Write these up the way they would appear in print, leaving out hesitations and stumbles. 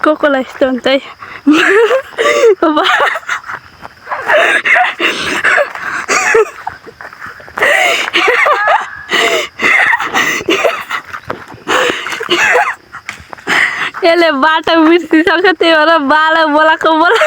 Coca Cola यस्तो हुन्छ है यसले बाटो बिर्सिसक्छ त्यही भएर बाला बोलाएको बोला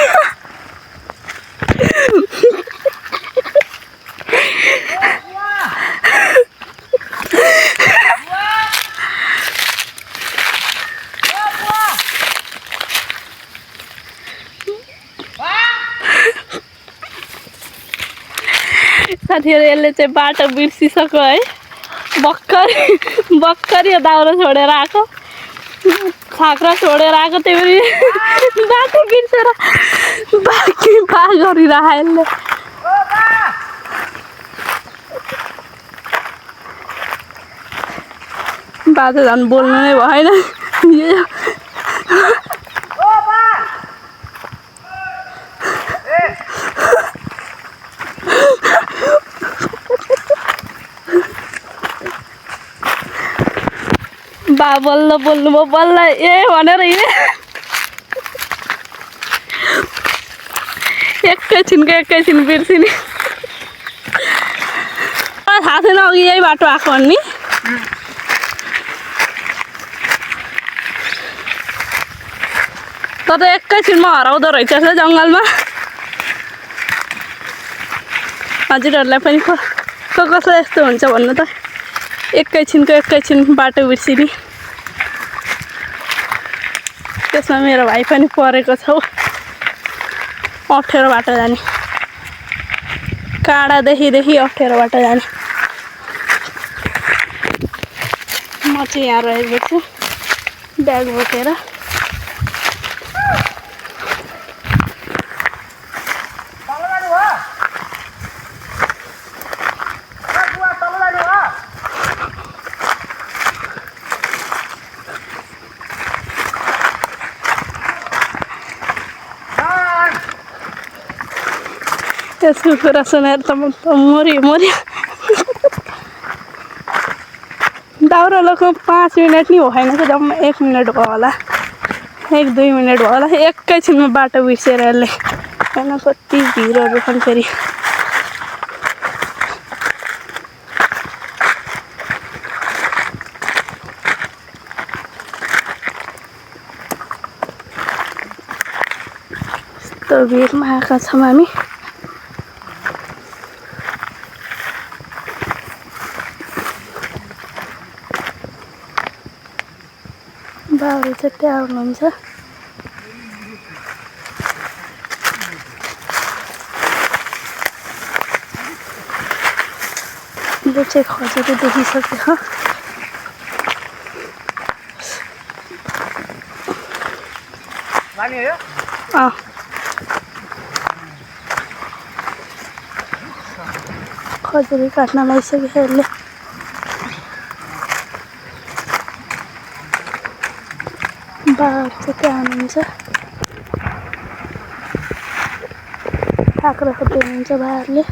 साथीहरु यसले चाहिँ बाटो बिर्सिसक्यो है भर्खर यो दाउरा छोडेर आएको छाक्रा छोडेर आएको त्यही पनि बाटो बिर्सेर बाँकी पा गरिरह यसले बाटो झन् बोल्नु नै भएन बा बल्ल बोल्नु भयो बल्ल ए भनेर हिँडे एकैछिन बिर्सिने थाहा छैन अघि यही बाटो आएको भन्ने तर एकैछिनमा हराउँदो रहेछ जङ्गलमा हजुरहरूलाई पनि कसलाई यस्तो हुन्छ भन्नु त एकैछिन बाटो बिर्सिने त्यसमा मेरो भाइ पनि परेको छ अप्ठ्यारो बाटो जाने काँडादेखि अप्ठ्यारो बाटो जाने म चाहिँ यहाँ रहेको छु ब्याग बोकेर यसको कुरा सुनेर त मरि दाउरा लोको 5 मिनट नि भएन कि जम्मा 1 मिनट भयो होला 1-2 मिनट भयो होला एकैछिनमा बाटो बिर्सेर यसले होइन कति भिडहरू पनि फेरि यस्तो भिडमा आएका छौँ हामी बाबुले चाहिँ त्यहाँ आउनुहुन्छ यो चाहिँ खजुरी देखिसक्यो खजुरी काट्न लागिसक्यो यसले बाबा चाहिँ त्यहाँ हुनुहुन्छ काँक्रा खोज्दै हुनुहुन्छ बाबाहरूले